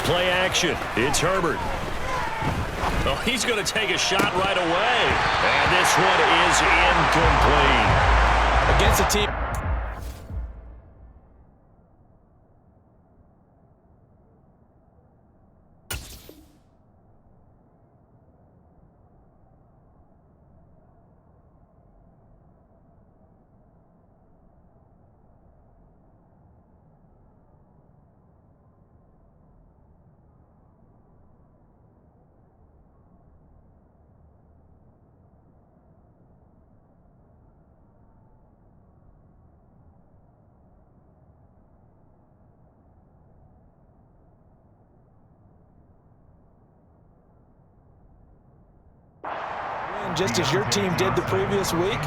play action. It's Herbert. Oh, he's going to take a shot right away. And this one is incomplete. Against a team. Just as your team did the previous week,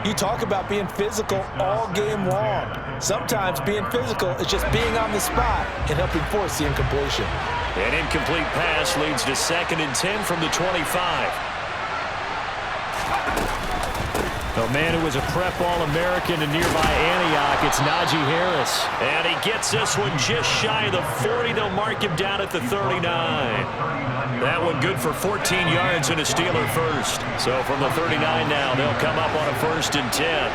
you talk about being physical all game long. Sometimes being physical is just being on the spot and helping force the incompletion. An incomplete pass leads to 2nd and 10 from the 25. The man who was a prep All-American in nearby Antioch, it's Najee Harris. And he gets this one just shy of the 40. They'll mark him down at the 39. That one good for 14 yards and a Steeler first. So from the 39 now, they'll come up on a 1st and 10.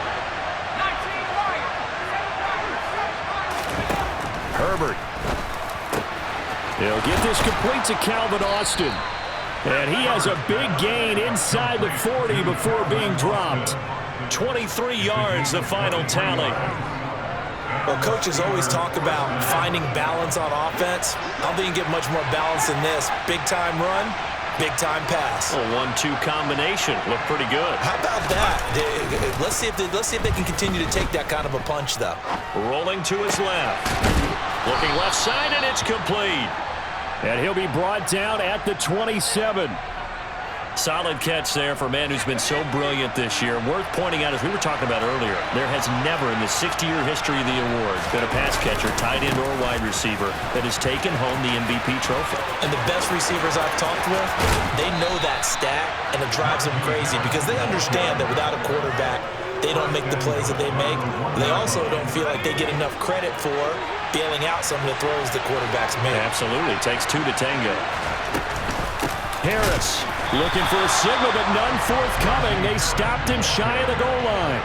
Herbert. He'll get this complete to Calvin Austin. And he has a big gain inside the 40 before being dropped. 23 yards, the final tally. Well, coaches always talk about finding balance on offense. I don't think you get much more balance than this. Big-time run, big-time pass. A 1-2 combination. Looked pretty good. How about that? Let's see if they can continue to take that kind of a punch, though. Rolling to his left. Looking left side, and it's complete. And he'll be brought down at the 27. Solid catch there for a man who's been so brilliant this year. Worth pointing out, as we were talking about earlier, there has never in the 60-year history of the award been a pass catcher, tight end, or wide receiver that has taken home the MVP trophy. And the best receivers I've talked with, they know that stat, and it drives them crazy because they understand that without a quarterback, they don't make the plays that they make. They also don't feel like they get enough credit for bailing out some of the throws the quarterbacks make. Absolutely. It takes 2 to tango. Harris looking for a signal, but none forthcoming. They stopped him shy of the goal line.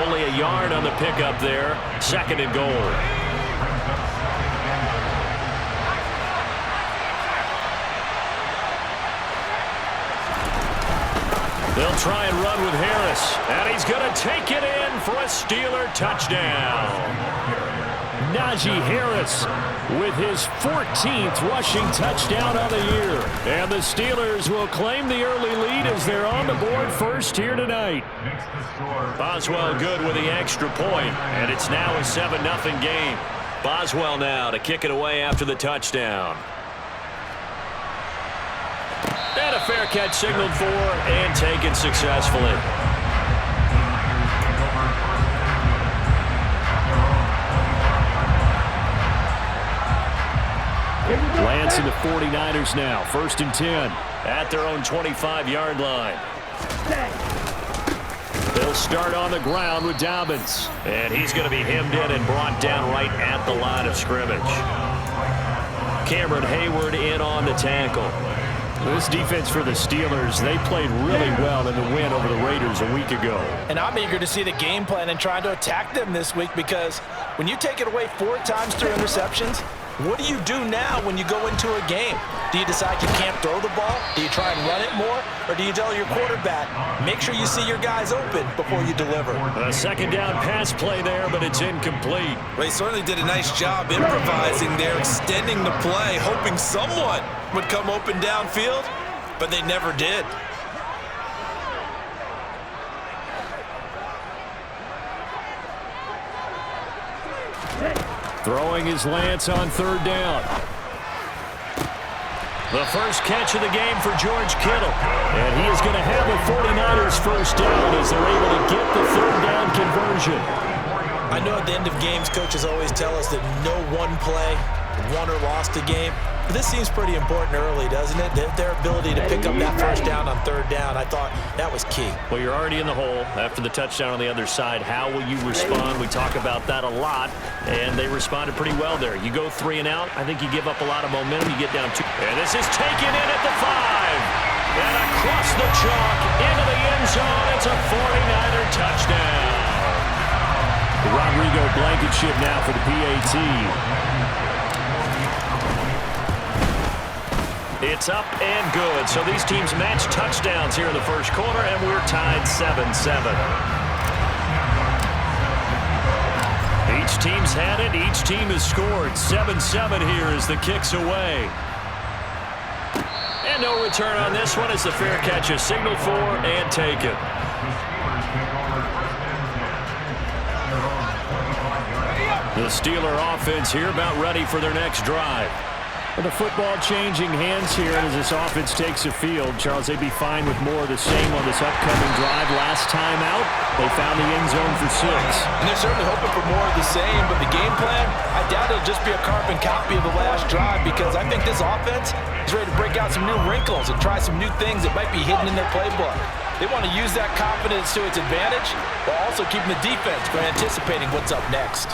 Only a yard on the pickup there. 2nd and goal. They'll try and run with Harris. And he's going to take it in for a Steeler touchdown. Najee Harris with his 14th rushing touchdown on the year. And the Steelers will claim the early lead as they're on the board first here tonight. Boswell good with the extra point, and it's now a 7-0 game. Boswell now to kick it away after the touchdown. And a fair catch signaled for and taken successfully. Lance and the 49ers now. 1st and 10 at their own 25-yard line. They'll start on the ground with Dobbins. And he's going to be hemmed in and brought down right at the line of scrimmage. Cameron Hayward in on the tackle. This defense for the Steelers, they played really well in the win over the Raiders a week ago. And I'm eager to see the game plan and trying to attack them this week because when you take it away 4 times through interceptions, what do you do now when you go into a game? Do you decide you can't throw the ball? Do you try and run it more? Or do you tell your quarterback, make sure you see your guys open before you deliver? A 2nd down pass play there, but it's incomplete. Well, he certainly did a nice job improvising there, extending the play, hoping someone would come open downfield, but they never did. Throwing is Lance on 3rd down. The first catch of the game for George Kittle. And he is going to have the 49ers first down as they're able to get the 3rd down conversion. I know at the end of games, coaches always tell us that no one play won or lost a game. This seems pretty important early, doesn't it? Their ability to pick up that first down on third down, I thought that was key. Well, you're already in the hole after the touchdown on the other side. How will you respond? We talk about that a lot, and they responded pretty well there. You go 3 and out, I think you give up a lot of momentum. You get down 2. And this is taken in at the 5. And across the chalk into the end zone. It's a 49er touchdown. Rodrigo Blankenship now for the PAT. It's up and good. So these teams match touchdowns here in the first quarter, and we're tied 7-7. Each team's had it. Each team has scored. 7-7 here as the kick's away. And no return on this one as the fair catch is signaled for and taken. The Steeler offense here about ready for their next drive. Well, the football changing hands here as this offense takes the field. Charles, they'd be fine with more of the same on this upcoming drive. Last time out, they found the end zone for 6. And they're certainly hoping for more of the same, but the game plan, I doubt it'll just be a carbon copy of the last drive because I think this offense is ready to break out some new wrinkles and try some new things that might be hidden in their playbook. They want to use that confidence to its advantage while also keeping the defense from anticipating what's up next.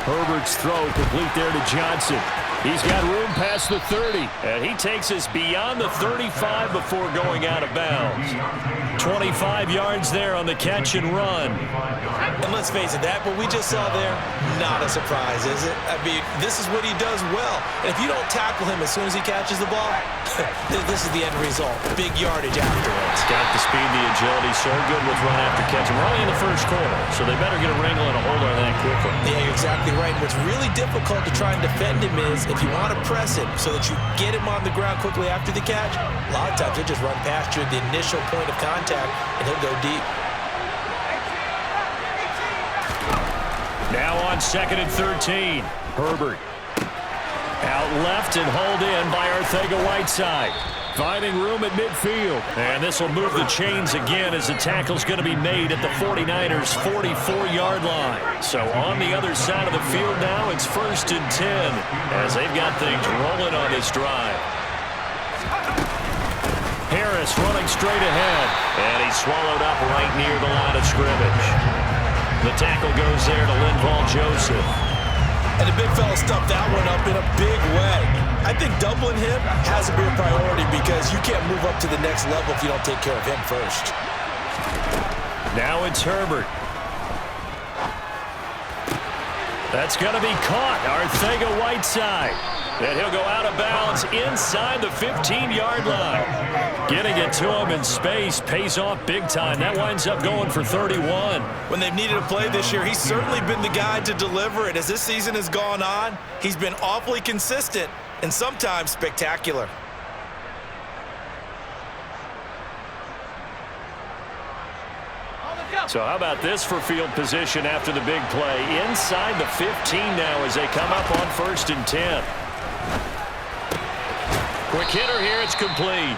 Herbert's throw complete there to Johnson. He's got room past the 30, and he takes us beyond the 35 before going out of bounds. 25 yards there on the catch and run. And let's face it, that what we just saw there, not a surprise, is it? I mean, this is what he does well. And if you don't tackle him as soon as he catches the ball, this is the end result. Big yardage afterwards. Got the speed, the agility, so good with run after catch. And we're only in the first quarter, so they better get a wrangle and a hold on that quickly. Yeah, you're exactly right. What's really difficult to try and defend him is if you want to press him so that you get him on the ground quickly after the catch, a lot of times he'll just run past you at the initial point of contact, and he'll go deep. Now on 2nd and 13. Herbert out left and hauled in by Arcega-Whiteside. Finding room at midfield. And this will move the chains again as the tackle's going to be made at the 49ers' 44-yard line. So on the other side of the field now, it's 1st and 10 as they've got things rolling on this drive. Harris running straight ahead. And he's swallowed up right near the line of scrimmage. The tackle goes there to Linval Joseph. And the big fella stuffed that one up in a big way. I think doubling him has to be a priority because you can't move up to the next level if you don't take care of him first. Now it's Herbert. That's going to be caught. Arcega-Whiteside. And he'll go out of bounds inside the 15-yard line. Getting it to him in space pays off big time. That winds up going for 31. When they've needed a play this year, he's certainly been the guy to deliver it. As this season has gone on, he's been awfully consistent and sometimes spectacular. So how about this for field position after the big play? Inside the 15 now as they come up on 1st and 10. Quick hitter here, it's complete.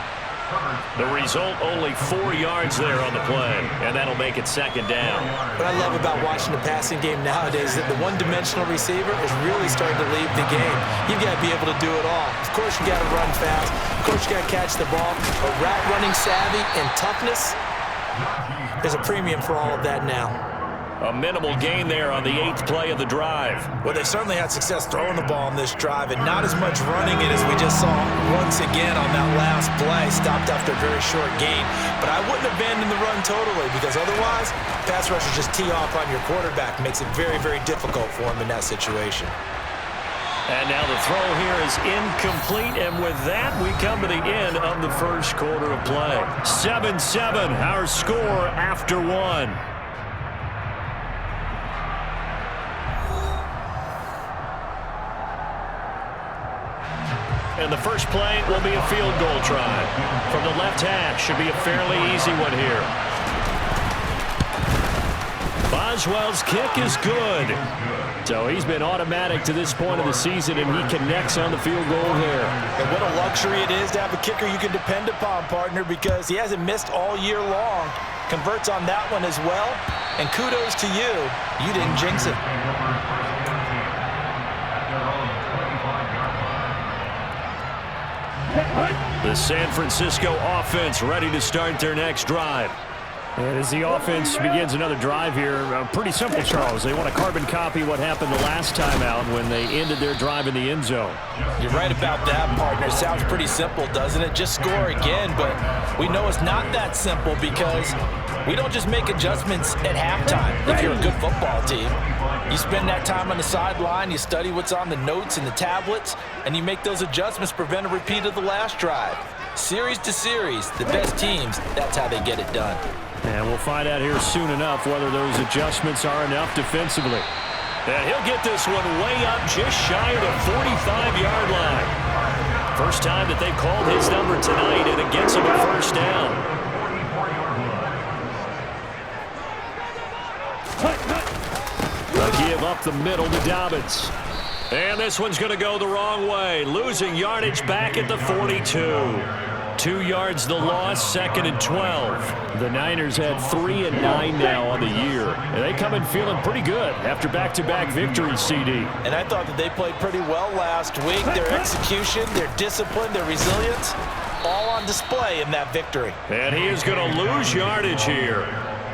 The result, only 4 yards there on the play, and that'll make it 2nd down. What I love about watching the passing game nowadays is that the one-dimensional receiver is really starting to leave the game. You've got to be able to do it all. Of course, you got to run fast. Of course, you got to catch the ball. But route running savvy and toughness, there's a premium for all of that now. A minimal gain there on the 8th play of the drive. Well, they certainly had success throwing the ball on this drive and not as much running it as we just saw once again on that last play. Stopped after a very short gain. But I wouldn't abandon the run totally because otherwise, pass rushers just tee off on your quarterback. Makes it very, very difficult for him in that situation. And now the throw here is incomplete, and with that, we come to the end of the first quarter of play. 7-7, our score after 1. And the first play will be a field goal try. From the left hash, should be a fairly easy one here. Boswell's kick is good. So he's been automatic to this point of the season, and he connects on the field goal there. And what a luxury it is to have a kicker you can depend upon, partner, because he hasn't missed all year long. Converts on that one as well. And kudos to you. You didn't jinx it. The San Francisco offense ready to start their next drive. And as the offense begins another drive here, pretty simple, Charles. They want to carbon copy what happened the last time out when they ended their drive in the end zone. You're right about that, partner. Sounds pretty simple, doesn't it? Just score again, but we know it's not that simple because we don't just make adjustments at halftime if you're a good football team. You spend that time on the sideline, you study what's on the notes and the tablets, and you make those adjustments to prevent a repeat of the last drive. Series to series, the best teams, that's how they get it done. And we'll find out here soon enough whether those adjustments are enough defensively. And he'll get this one way up just shy of the 45-yard line. First time that they've called his number tonight, and it gets him a first down. A give up the middle to Dobbins. And this one's going to go the wrong way. Losing yardage back at the 42. 2 yards the loss, 2nd and 12. The Niners had 3 and 9 now on the year. And they come in feeling pretty good after back-to-back victories, CD. And I thought that they played pretty well last week. Their execution, their discipline, their resilience, all on display in that victory. And he is going to lose yardage here.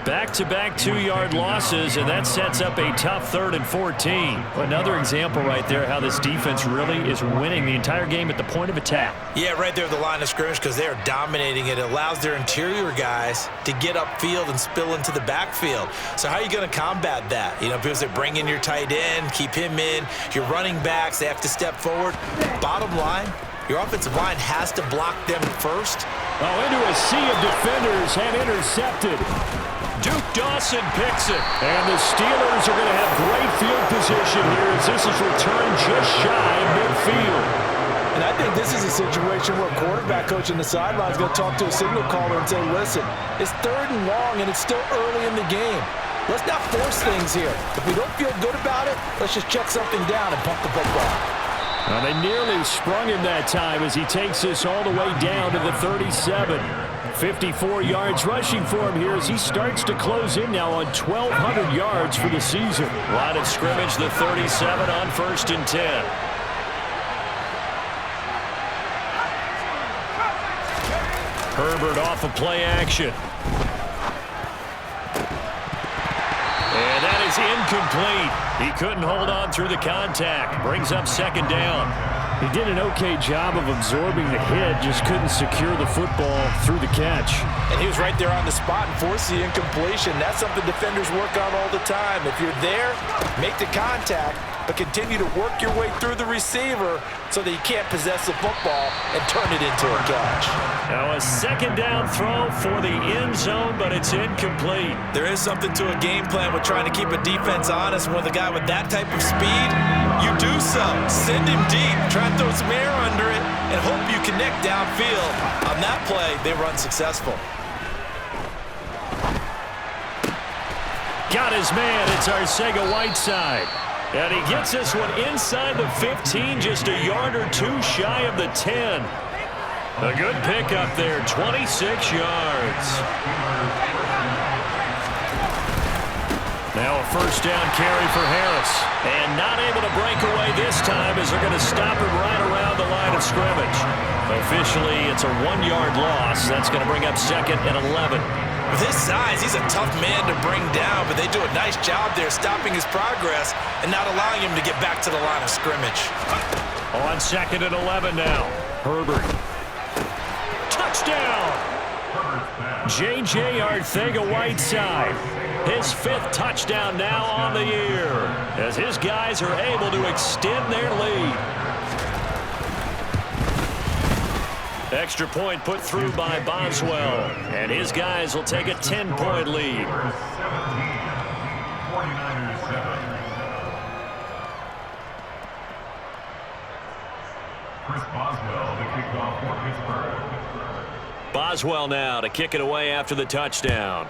Back-to-back 2-yard losses, and that sets up a tough 3rd and 14. Another example right there how this defense really is winning the entire game at the point of attack. Yeah, right there at the line of scrimmage because they are dominating it. It allows their interior guys to get upfield and spill into the backfield. So how are you going to combat that? You know, because they bring in your tight end, keep him in. Your running backs, they have to step forward. Bottom line, your offensive line has to block them first. Oh, into a sea of defenders and intercepted. Duke Dawson picks it. And the Steelers are going to have great field position here as this is returned just shy of midfield. And I think this is a situation where a quarterback coach in the sideline is going to talk to a signal caller and say, listen, it's 3rd and long and it's still early in the game. Let's not force things here. If we don't feel good about it, let's just check something down and pump the football. Well, they nearly sprung him that time as he takes this all the way down to the 37. 54 yards rushing for him here as he starts to close in now on 1,200 yards for the season. Line of scrimmage, the 37 on 1st and 10. Herbert off of play action. And that is incomplete. He couldn't hold on through the contact. Brings up 2nd down. He did an okay job of absorbing the hit, just couldn't secure the football through the catch. And he was right there on the spot and forced the incompletion. That's something defenders work on all the time. If you're there, make the contact, but continue to work your way through the receiver so that you can't possess the football and turn it into a catch. Now a 2nd down throw for the end zone, but it's incomplete. There is something to a game plan with trying to keep a defense honest. With a guy with that type of speed, you do so. Send him deep. Try and throw some air under it and hope you connect downfield. On that play, they were unsuccessful. Got his man. It's Arcega-Whiteside. And he gets this one inside the 15, just a yard or two shy of the 10. A good pickup there, 26 yards. Now a 1st down carry for Harris. And not able to break away this time as they're going to stop him right around the line of scrimmage. Officially, it's a 1-yard loss. That's going to bring up 2nd and 11. With his size, he's a tough man to bring down, but they do a nice job there stopping his progress and not allowing him to get back to the line of scrimmage. On 2nd and 11 now. Herbert. Touchdown! J.J. Arcega-Whiteside. His 5th touchdown now on the year as his guys are able to extend their lead. Extra point put through by Boswell, and his guys will take a 10-point lead. Boswell now to kick it away after the touchdown.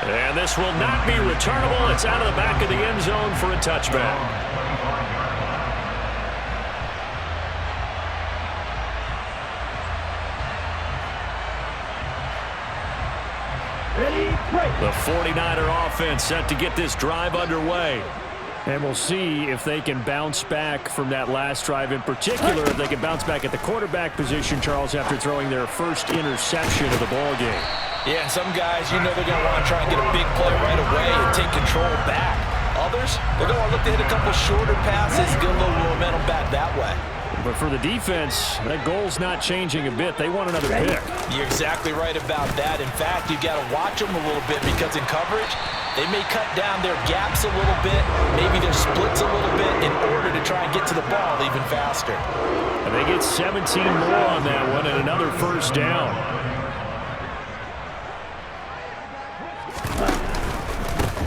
And this will not be returnable. It's out of the back of the end zone for a touchback. The 49er offense set to get this drive underway. And we'll see if they can bounce back from that last drive in particular, if they can bounce back at the quarterback position, Charles, after throwing their first interception of the ball game. Yeah, and some guys, you know they're going to want to try and get a big play right away and take control back. Others, they're going to want to look to hit a couple shorter passes, get a little momentum back that way. But for the defense, that goal's not changing a bit. They want another pick. You're exactly right about that. In fact, you got to watch them a little bit because in coverage, they may cut down their gaps a little bit, maybe their splits a little bit in order to try and get to the ball even faster. And they get 17 more on that one and another first down.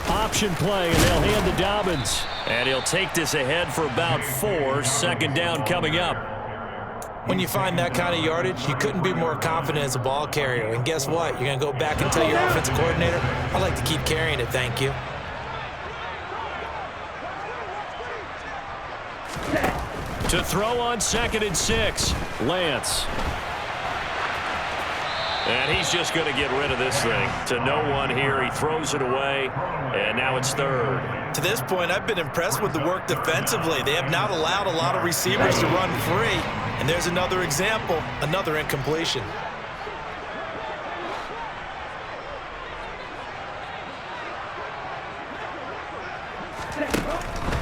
Option play, and they'll hand to Dobbins. And he'll take this ahead for about 4. Second down coming up. When you find that kind of yardage, you couldn't be more confident as a ball carrier. And guess what? You're going to go back and tell your offensive coordinator, I'd like to keep carrying it, thank you. To throw on 2nd and 6, Lance. And he's just going to get rid of this thing. To no one here. He throws it away, and now it's 3rd. To this point, I've been impressed with the work defensively. They have not allowed a lot of receivers to run free. And there's another example, another incompletion.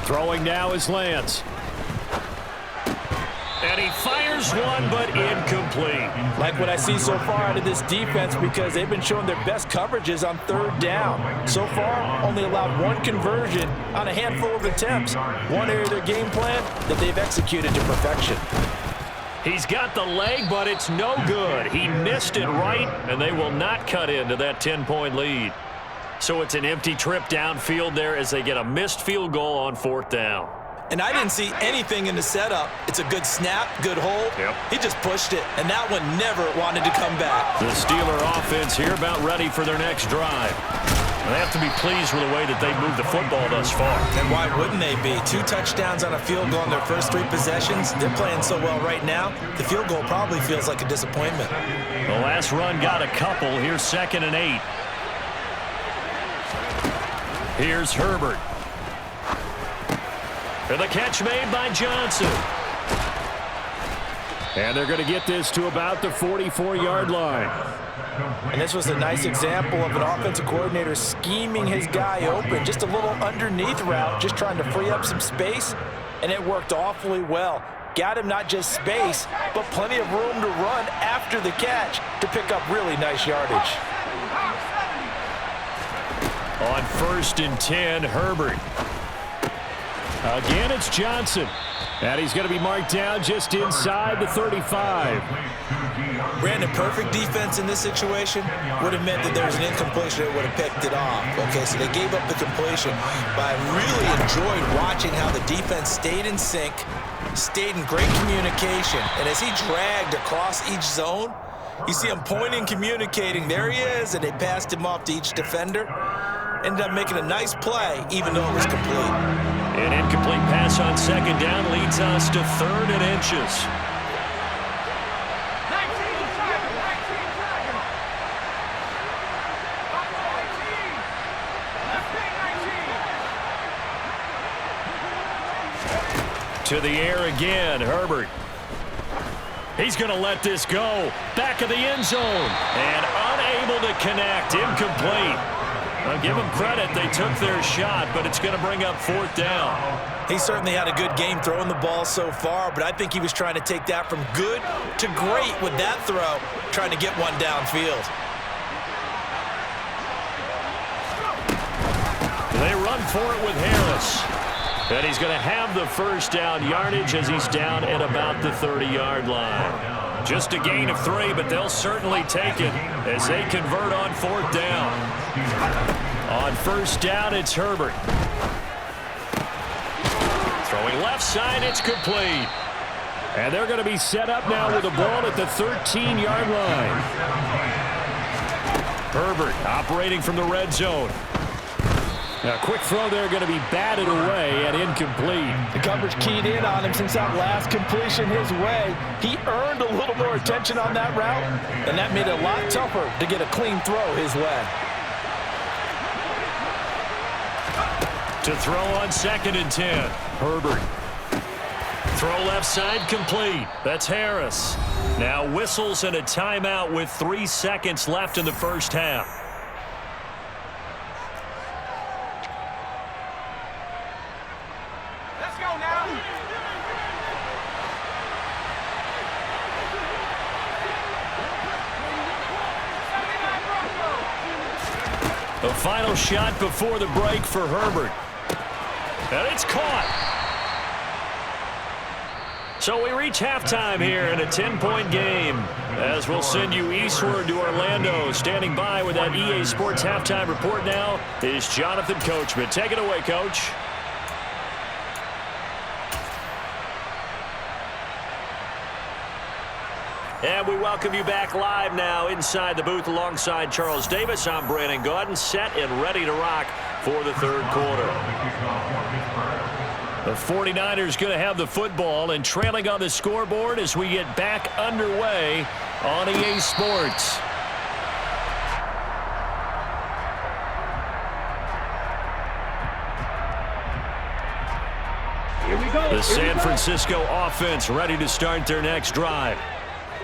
Throwing now is Lance. And he fires one, but incomplete. Like what I see so far out of this defense because they've been showing their best coverages on 3rd down. So far, only allowed 1 conversion on a handful of attempts. One area of their game plan that they've executed to perfection. He's got the leg, but it's no good. He missed it right, and they will not cut into that 10-point lead. So it's an empty trip downfield there as they get a missed field goal on 4th down. And I didn't see anything in the setup. It's a good snap, good hold. Yep. He just pushed it, and that one never wanted to come back. The Steeler offense here about ready for their next drive. They have to be pleased with the way that they've moved the football thus far. And why wouldn't they be? 2 touchdowns on a field goal in their first 3 possessions. They're playing so well right now, the field goal probably feels like a disappointment. The last run got a couple. Here's 2nd and 8. Here's Herbert. And the catch made by Johnson. And they're going to get this to about the 44-yard line. And this was a nice example of an offensive coordinator scheming his guy open. Just a little underneath route, just trying to free up some space. And it worked awfully well. Got him not just space, but plenty of room to run after the catch to pick up really nice yardage. On 1st and 10, Herbert. Again, it's Johnson. And he's going to be marked down just inside the 35. Brandon, perfect defense in this situation would have meant that there was an incompletion that would have picked it off. Okay, so they gave up the completion. But I really enjoyed watching how the defense stayed in sync, stayed in great communication. And as he dragged across each zone, you see him pointing, communicating. There he is, and they passed him off to each defender. Ended up making a nice play, even though it was complete. An incomplete pass on 2nd down leads us to 3rd and inches. To the air again, Herbert. He's going to let this go. Back of the end zone. And unable to connect. Incomplete. I'll give them credit. They took their shot, but it's going to bring up 4th down. He certainly had a good game throwing the ball so far, but I think he was trying to take that from good to great with that throw, trying to get one downfield. They run for it with Harris. And he's going to have the first down yardage as he's down at about the 30-yard line. Just a gain of 3, but they'll certainly take it as they convert on 4th down. On 1st down, it's Herbert. Throwing left side, it's complete. And they're going to be set up now with the ball at the 13-yard line. Herbert operating from the red zone. A quick throw there going to be batted away and incomplete. The coverage keyed in on him since that last completion his way. He earned a little more attention on that route, and that made it a lot tougher to get a clean throw his way. To throw on 2nd and 10. Herbert. Throw left side complete. That's Harris. Now whistles and a timeout with 3 seconds left in the first half. Let's go now. The final shot before the break for Herbert. And it's caught. So we reach halftime here in a 10-point game. As we'll send you eastward to Orlando. Standing by with that EA Sports halftime report now is Jonathan Coachman. Take it away, Coach. And we welcome you back live now inside the booth alongside Charles Davis. I'm Brandon Gaudin, set and ready to rock for the third quarter. The 49ers going to have the football and trailing on the scoreboard as we get back underway on EA Sports. The San Francisco offense ready to start their next drive.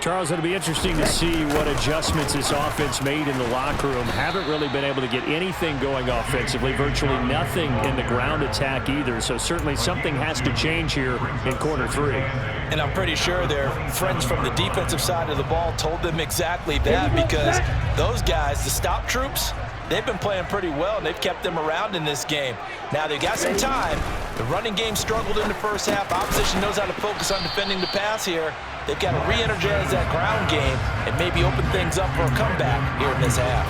Charles, it'll be interesting to see what adjustments this offense made in the locker room. Haven't really been able to get anything going offensively, virtually nothing in the ground attack either. So certainly something has to change here in quarter 3. And I'm pretty sure their friends from the defensive side of the ball told them exactly that, because those guys, the stop troops, they've been playing pretty well, and they've kept them around in this game. Now, they got some time. The running game struggled in the first half. Opposition knows how to focus on defending the pass here. They've got to re-energize that ground game and maybe open things up for a comeback here in this half.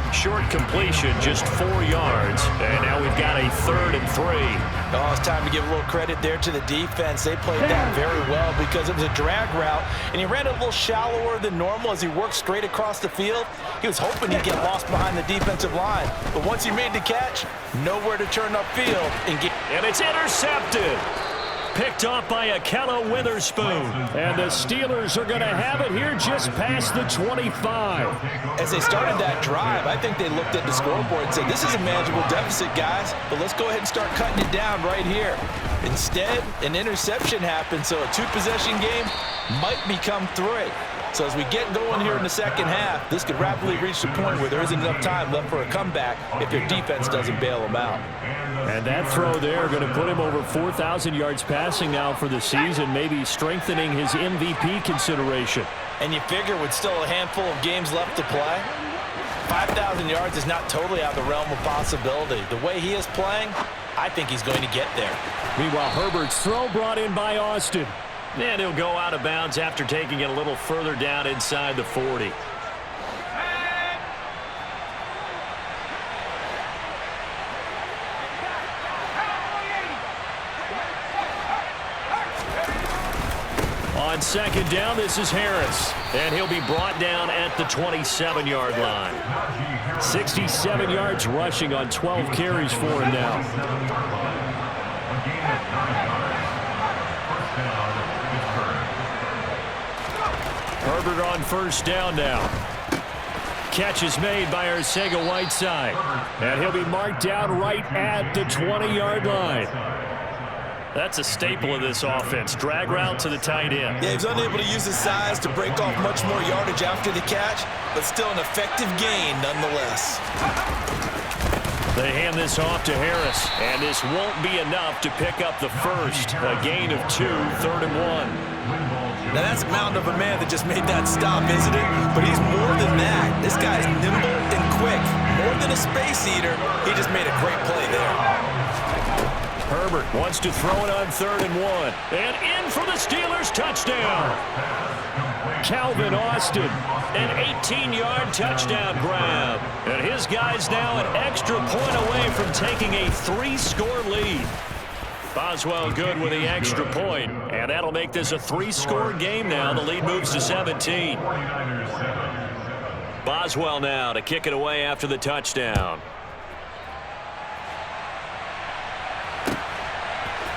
Short completion, just 4 yards. And now we've got a 3rd and 3. Oh, it's time to give a little credit there to the defense. They played that very well because it was a drag route, and he ran it a little shallower than normal as he worked straight across the field. He was hoping he'd get lost behind the defensive line. But once he made the catch, nowhere to turn upfield. And it's intercepted. Picked off by Akella Witherspoon. And the Steelers are going to have it here just past the 25. As they started that drive, I think they looked at the scoreboard and said, this is a manageable deficit, guys, but let's go ahead and start cutting it down right here. Instead, an interception happened, so a 2-possession game might become 3. So as we get going here in the second half, this could rapidly reach the point where there isn't enough time left for a comeback if their defense doesn't bail them out. And that throw there going to put him over 4,000 yards passing now for the season, maybe strengthening his MVP consideration. And you figure with still a handful of games left to play, 5,000 yards is not totally out of the realm of possibility. The way he is playing, I think he's going to get there. Meanwhile, Herbert's throw brought in by Austin. And he'll go out of bounds after taking it a little further down inside the 40. On 2nd down, this is Harris. And he'll be brought down at the 27-yard line. 67 yards rushing on 12 carries for him now. Herbert on 1st down now. Catch is made by Arcega-Whiteside. And he'll be marked down right at the 20-yard line. That's a staple of this offense. Drag route to the tight end. Yeah, he's unable to use his size to break off much more yardage after the catch, but still an effective gain nonetheless. They hand this off to Harris, and this won't be enough to pick up the first. A gain of 2, 3rd and 1. Now that's a mountain of a man that just made that stop, isn't it? But he's more than that. This guy's nimble and quick. More than a space eater, he just made a great play there. Herbert wants to throw it on 3rd and 1. And in for the Steelers, touchdown. Calvin Austin, an 18-yard touchdown grab. And his guys now an extra point away from taking a 3-score lead. Boswell good with the extra point, and that'll make this a 3-score game now. The lead moves to 17. Boswell now to kick it away after the touchdown.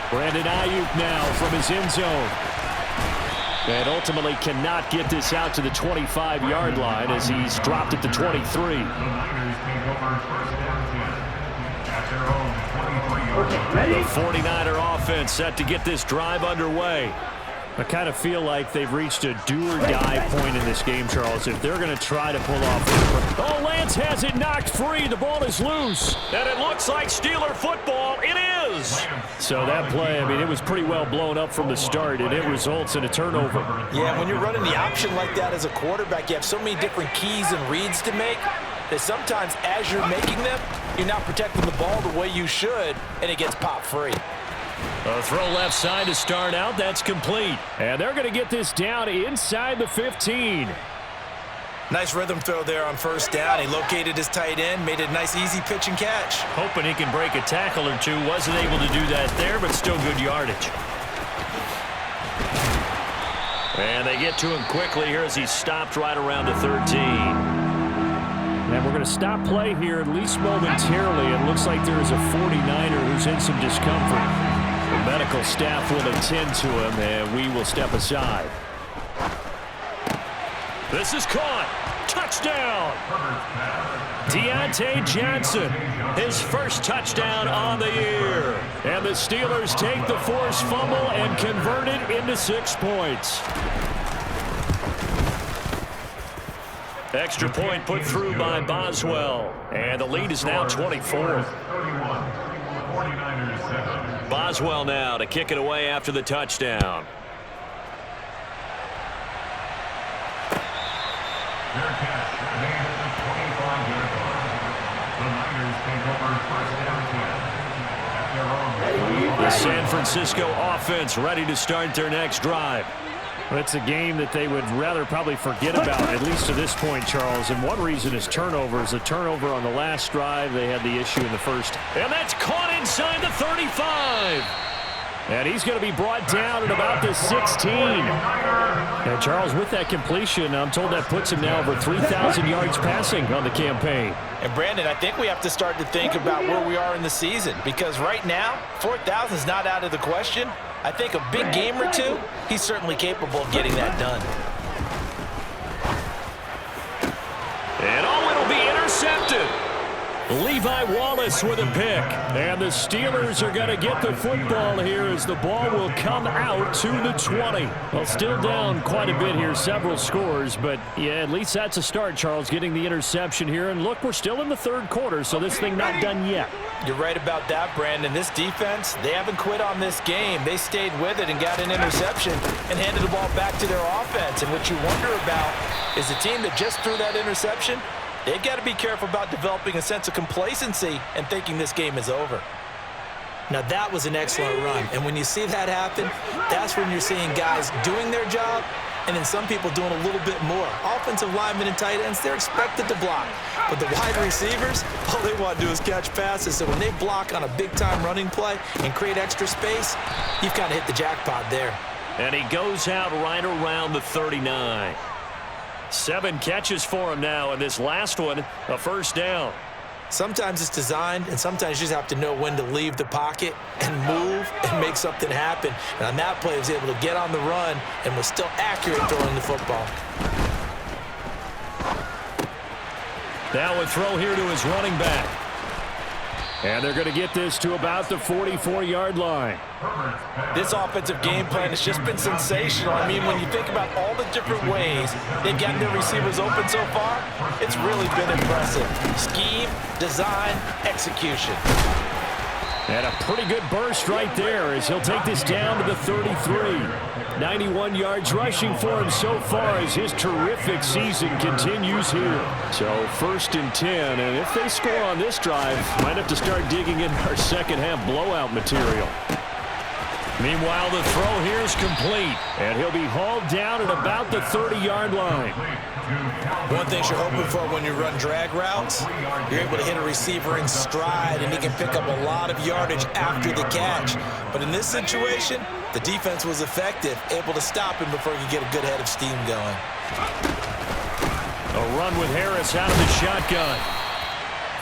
Brandon Ayuk now from his end zone. And ultimately cannot get this out to the 25-yard line as he's dropped at the 23. The 49er offense set to get this drive underway. I kind of feel like they've reached a do-or-die point in this game, Charles, if they're going to try to pull off. Oh, Lance has it knocked free. The ball is loose. And it looks like Steeler football. It is. So that play, I mean, it was pretty well blown up from the start, and it results in a turnover. Yeah, when you're running the option like that as a quarterback, you have so many different keys and reads to make that sometimes as you're making them, you're not protecting the ball the way you should, and it gets popped free. A throw left side to start out. That's complete. And they're going to get this down inside the 15. Nice rhythm throw there on first down. He located his tight end, made a nice easy pitch and catch. Hoping he can break a tackle or two. Wasn't able to do that there, but still good yardage. And they get to him quickly here as he stopped right around the 13. And we're going to stop play here, at least momentarily. It looks like there is a 49er who's in some discomfort. The medical staff will attend to him, and we will step aside. This is caught. Touchdown. Deontay Johnson, his first touchdown on the year. And the Steelers take the forced fumble and convert it into 6 points. Extra point put through by Boswell. And the lead is now 24. Boswell now to kick it away after the touchdown. The San Francisco offense ready to start their next drive. It's a game that they would rather probably forget about, at least to this point, Charles. And one reason is turnovers. A turnover on the last drive. They had the issue in the first. And that's caught inside the 35. And he's going to be brought down at about the 16. And Charles, with that completion, I'm told that puts him now over 3,000 yards passing on the campaign. And Brandon, I think we have to start to think about where we are in the season, because right now, 4,000 is not out of the question. I think a big game or two, he's certainly capable of getting that done. And it'll be intercepted. Levi Wallace with a pick. And the Steelers are going to get the football here as the ball will come out to the 20. Well, still down quite a bit here, several scores. But, yeah, at least that's a start, Charles, getting the interception here. And, look, we're still in the third quarter, so this thing not done yet. You're right about that, Brandon. This defense, they haven't quit on this game. They stayed with it and got an interception and handed the ball back to their offense. And what you wonder about is the team that just threw that interception, they've got to be careful about developing a sense of complacency and thinking this game is over. Now, that was an excellent run. And when you see that happen, that's when you're seeing guys doing their job and then some people doing a little bit more. Offensive linemen and tight ends, they're expected to block. But the wide receivers, all they want to do is catch passes. So when they block on a big-time running play and create extra space, you've kind of hit the jackpot there. And he goes out right around the 39. 7 catches for him now, and this last one, a first down. Sometimes it's designed, and sometimes you just have to know when to leave the pocket and move and make something happen. And on that play, he was able to get on the run and was still accurate throwing the football. Now a throw here to his running back. And they're going to get this to about the 44-yard line. This offensive game plan has just been sensational. I mean, when you think about all the different ways they've gotten their receivers open so far, it's really been impressive. Scheme, design, execution. And a pretty good burst right there as he'll take this down to the 33. 91 yards rushing for him so far as his terrific season continues here. So 1st and 10, and if they score on this drive, might have to start digging in our second half blowout material. Meanwhile, the throw here is complete, and he'll be hauled down at about the 30-yard line. One thing you're hoping for when you run drag routes, you're able to hit a receiver in stride, and he can pick up a lot of yardage after the catch. But in this situation, the defense was effective, able to stop him before he could get a good head of steam going. A run with Harris out of the shotgun.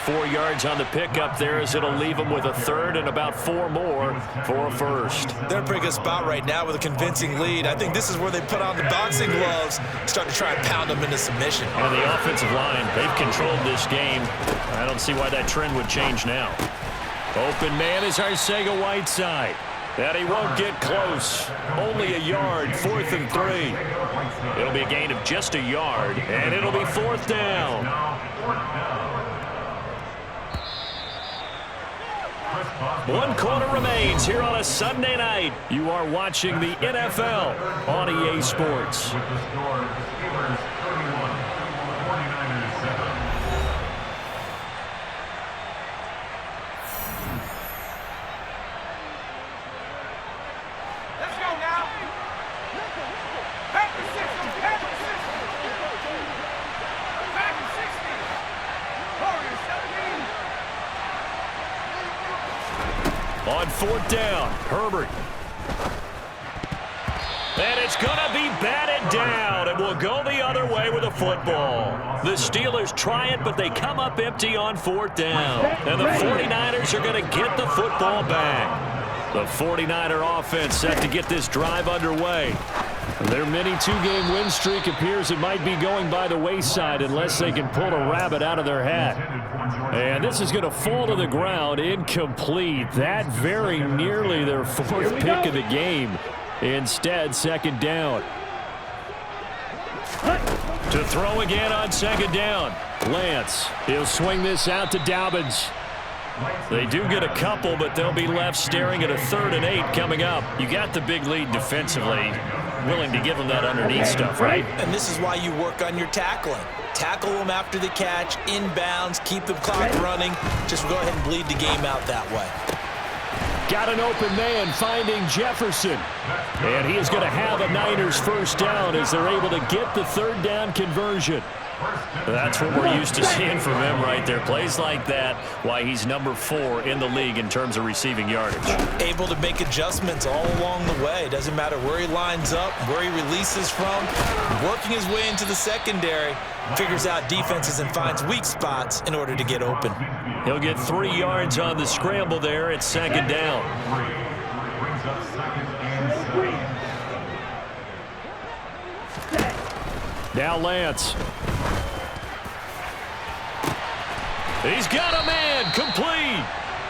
4 yards on the pickup there as it'll leave him with a third and about 4 more for a first. They're in a pretty good spot right now with a convincing lead. I think this is where they put on the boxing gloves, start to try and pound them into submission. And the offensive line, they've controlled this game. I don't see why that trend would change now. Open man is Arcega-Whiteside. And he won't get close. Only a yard, 4th and 3. It'll be a gain of just a yard, and it'll be 4th down. One quarter remains here on a Sunday night. You are watching the NFL on EA Sports. On 4th down, Herbert. And it's going to be batted down, and will go the other way with a football. The Steelers try it, but they come up empty on 4th down. And the 49ers are going to get the football back. The 49er offense set to get this drive underway. Their mini two-game win streak appears it might be going by the wayside unless they can pull a rabbit out of their hat. And this is going to fall to the ground, incomplete. That very nearly their 4th pick of the game. Instead, 2nd down. To throw again on 2nd down. Lance, he'll swing this out to Dobbins. They do get a couple, but they'll be left staring at a 3rd and 8 coming up. You got the big lead defensively. Willing to give them that underneath stuff, right? And this is why you work on your tackling. Tackle them after the catch, inbounds, keep the clock running. Just go ahead and bleed the game out that way. Got an open man finding Jefferson. And he is going to have a Niners 1st down as they're able to get the 3rd down conversion. That's what we're used to seeing from him right there. Plays like that, why he's number 4 in the league in terms of receiving yardage. Able to make adjustments all along the way. Doesn't matter where he lines up, where he releases from. Working his way into the secondary, figures out defenses and finds weak spots in order to get open. He'll get 3 yards on the scramble there at 2nd down. Now Lance. He's got a man, complete.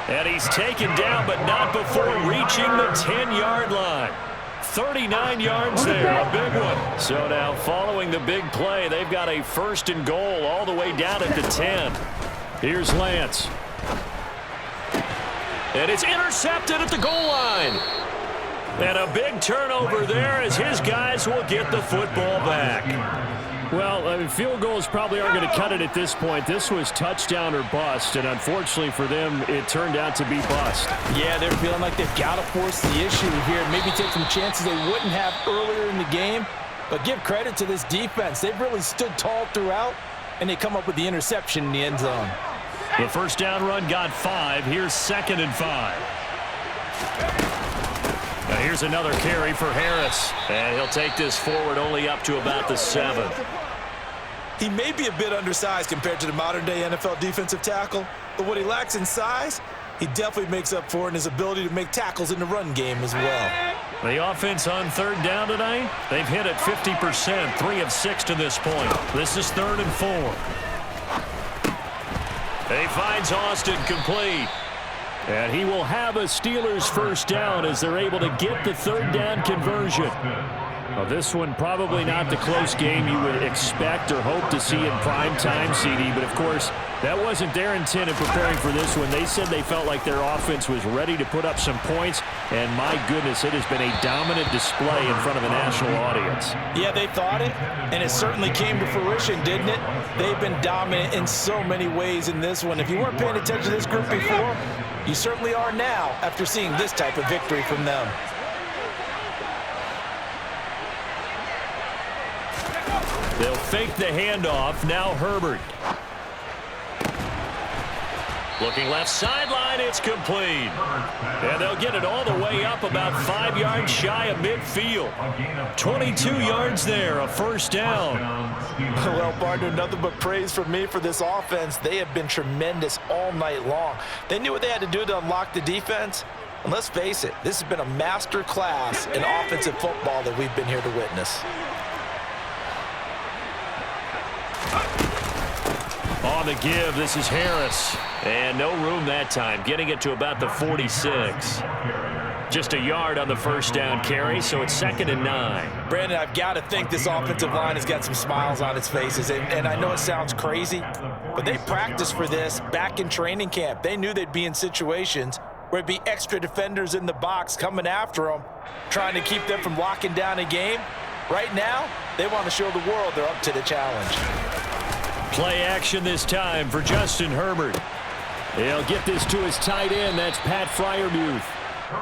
And he's taken down, but not before reaching the 10-yard line. 39 yards there, a big one. So now following the big play, they've got a 1st and goal all the way down at the 10. Here's Lance. And it's intercepted at the goal line. And a big turnover there as his guys will get the football back. Well, I mean, field goals probably aren't going to cut it at this point. This was touchdown or bust, and unfortunately for them, it turned out to be bust. Yeah, they're feeling like they've got to force the issue here, maybe take some chances they wouldn't have earlier in the game. But give credit to this defense. They've really stood tall throughout, and they come up with the interception in the end zone. The 1st down run got 5. Here's 2nd and 5. Now here's another carry for Harris. And he'll take this forward only up to about the 7. He may be a bit undersized compared to the modern-day NFL defensive tackle, but what he lacks in size, he definitely makes up for in his ability to make tackles in the run game as well. The offense on 3rd down tonight, they've hit it 50%, 3 of 6 to this point. This is 3rd and 4. He finds Austin complete. And he will have a Steelers 1st down as they're able to get the 3rd down conversion. Well, this one probably not the close game you would expect or hope to see in prime time, CD. But, of course, that wasn't their intent in preparing for this one. They said they felt like their offense was ready to put up some points. And, my goodness, it has been a dominant display in front of a national audience. Yeah, they thought it, and it certainly came to fruition, didn't it? They've been dominant in so many ways in this one. If you weren't paying attention to this group before, you certainly are now after seeing this type of victory from them. They'll fake the handoff. Now Herbert. Looking left sideline, it's complete. And they'll get it all the way up about 5 yards shy of midfield. 22 yards there, a 1st down. Well, partner, nothing but praise from me for this offense. They have been tremendous all night long. They knew what they had to do to unlock the defense. And let's face it, this has been a master class in offensive football that we've been here to witness. On the give. This is Harris. And no room that time, getting it to about the 46. Just a yard on the first down carry, so it's 2nd and 9. Brandon, I've got to think this offensive line has got some smiles on its faces. And I know it sounds crazy, but they practiced for this back in training camp. They knew they'd be in situations where it'd be extra defenders in the box coming after them, trying to keep them from locking down a game. Right now, they want to show the world they're up to the challenge. Play action this time for Justin Herbert. He'll get this to his tight end. That's Pat Freiermuth.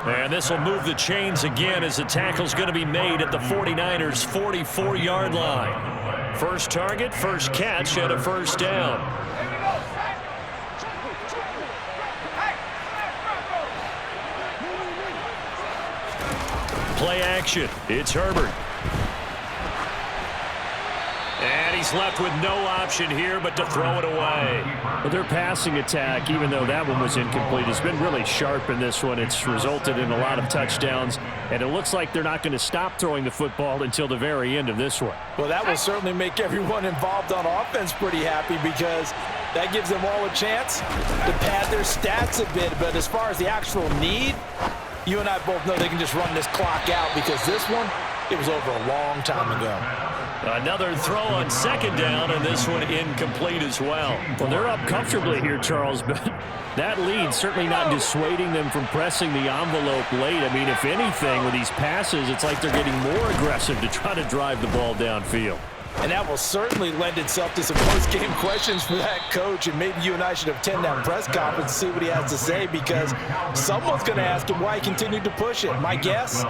And this will move the chains again as the tackle's going to be made at the 49ers' 44-yard line. First target, first catch, and a first down. Play action. It's Herbert. And he's left with no option here but to throw it away. Well, their passing attack, even though that one was incomplete, has been really sharp in this one. It's resulted in a lot of touchdowns, and it looks like they're not going to stop throwing the football until the very end of this one. Well, that will certainly make everyone involved on offense pretty happy because that gives them all a chance to pad their stats a bit. But as far as the actual need, you and I both know they can just run this clock out because this one, it was over a long time ago. Another throw on 2nd down, and this one incomplete as well. Well, they're up comfortably here, Charles, but that lead certainly not dissuading them from pressing the envelope late. I mean, if anything, with these passes, it's like they're getting more aggressive to try to drive the ball downfield. And that will certainly lend itself to some post-game questions for that coach, and maybe you and I should attend that press conference and see what he has to say because someone's going to ask him why he continued to push it. My guess,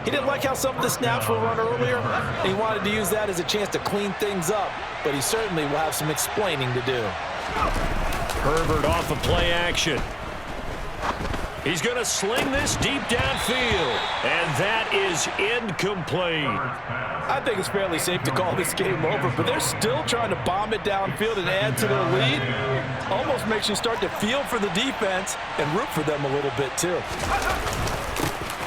he didn't like how some of the snaps were run earlier, and he wanted to use that as a chance to clean things up, but he certainly will have some explaining to do. Herbert off of play action. He's going to sling this deep downfield, and that is incomplete. I think it's fairly safe to call this game over, but they're still trying to bomb it downfield and add to their lead. Almost makes you start to feel for the defense and root for them a little bit, too.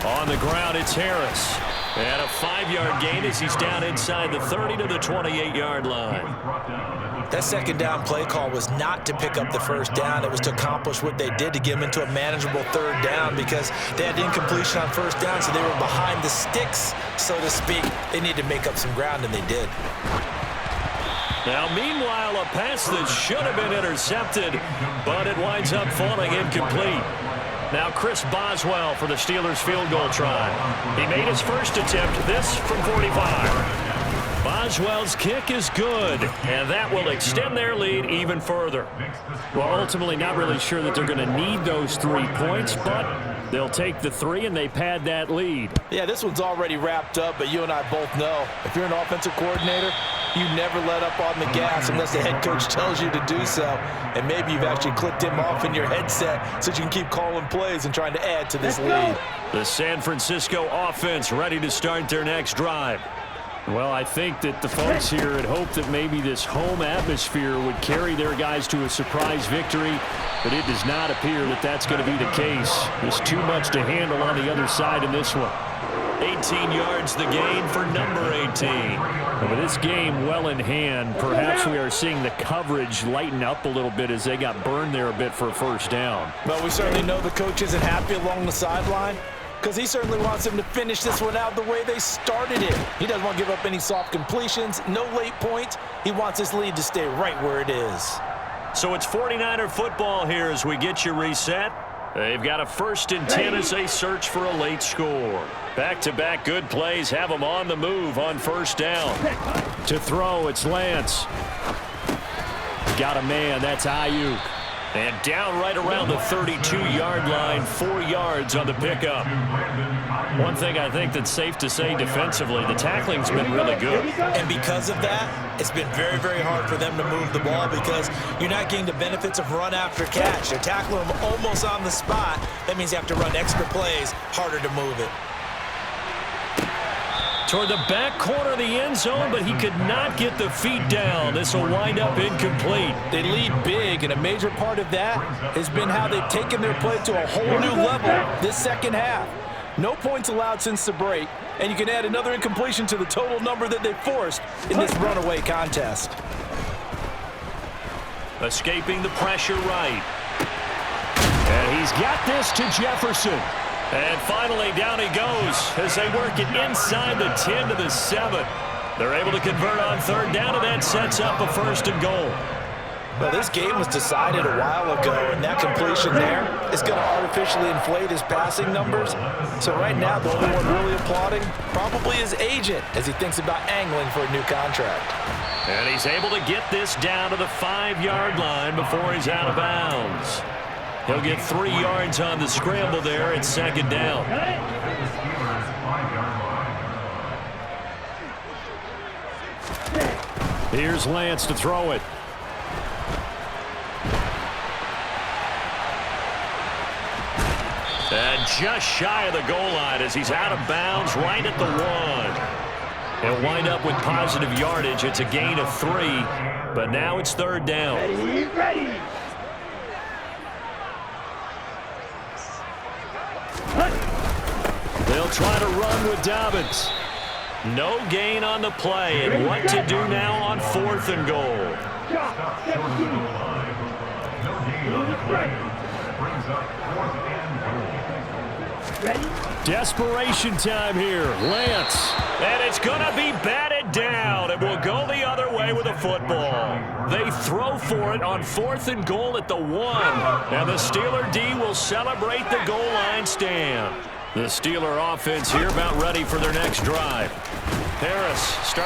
On the ground, it's Harris. And a 5-yard gain as he's down inside the 30 to the 28-yard line. That 2nd down play call was not to pick up the first down. It was to accomplish what they did to get them into a manageable 3rd down because they had incompletion on 1st down, so they were behind the sticks, so to speak. They needed to make up some ground, and they did. Now, meanwhile, a pass that should have been intercepted, but it winds up falling incomplete. Now Chris Boswell for the Steelers field goal try. He made his first attempt, this from 45. Boswell's kick is good, and that will extend their lead even further. Well, ultimately not really sure that they're going to need those 3 points, but they'll take the 3 and they pad that lead. Yeah, this one's already wrapped up, but you and I both know if you're an offensive coordinator, you never let up on the gas unless the head coach tells you to do so. And maybe you've actually clicked him off in your headset so you can keep calling plays and trying to add to this lead. The San Francisco offense ready to start their next drive. Well, I think that the folks here had hoped that maybe this home atmosphere would carry their guys to a surprise victory, but it does not appear that that's going to be the case. There's too much to handle on the other side in this one. 18 yards the gain for number 18. Well, with this game well in hand, perhaps we are seeing the coverage lighten up a little bit as they got burned there a bit for a first down. Well, we certainly know the coach isn't happy along the sideline because he certainly wants them to finish this one out the way they started it. He doesn't want to give up any soft completions, no late points. He wants his lead to stay right where it is. So it's 49er football here as we get you reset. They've got a 1st and 10 as they search for a late score. Back-to-back good plays have them on the move on 1st down. To throw, it's Lance. Got a man, that's Ayuk. And down right around the 32-yard line, 4 yards on the pickup. One thing I think that's safe to say defensively, the tackling's been really good. And because of that, it's been very, very hard for them to move the ball because you're not getting the benefits of run after catch. They're tackling them almost on the spot. That means you have to run extra plays, harder to move it. Toward the back corner of the end zone, but he could not get the feet down. This will wind up incomplete. They lead big, and a major part of that has been how they've taken their play to a whole new level this 2nd half. No points allowed since the break, and you can add another incompletion to the total number that they forced in this runaway contest. escaping the pressure right. And he's got this to Jefferson. And finally, down he goes as they work it inside the 10 to the 7. They're able to convert on third down, and that sets up a 1st and goal. Well, this game was decided a while ago, and that completion there is going to artificially inflate his passing numbers. So right now, the only one really applauding probably his agent as he thinks about angling for a new contract. And he's able to get this down to the 5-yard line before he's out of bounds. He'll get 3 yards on the scramble there at 2nd down. Here's Lance to throw it. And just shy of the goal line as he's out of bounds right at the 1. He'll wind up with positive yardage. It's a gain of 3, but now it's 3rd down. Ready. They'll try to run with Dobbins. No gain on the play, and what to do now on 4th and goal. Desperation time here. Lance. And it's going to be batted down. It will go the other way with a football. They throw for it on 4th and goal at the 1. And the Steeler D will celebrate the goal line stand. The Steeler offense here about ready for their next drive. Harris starts.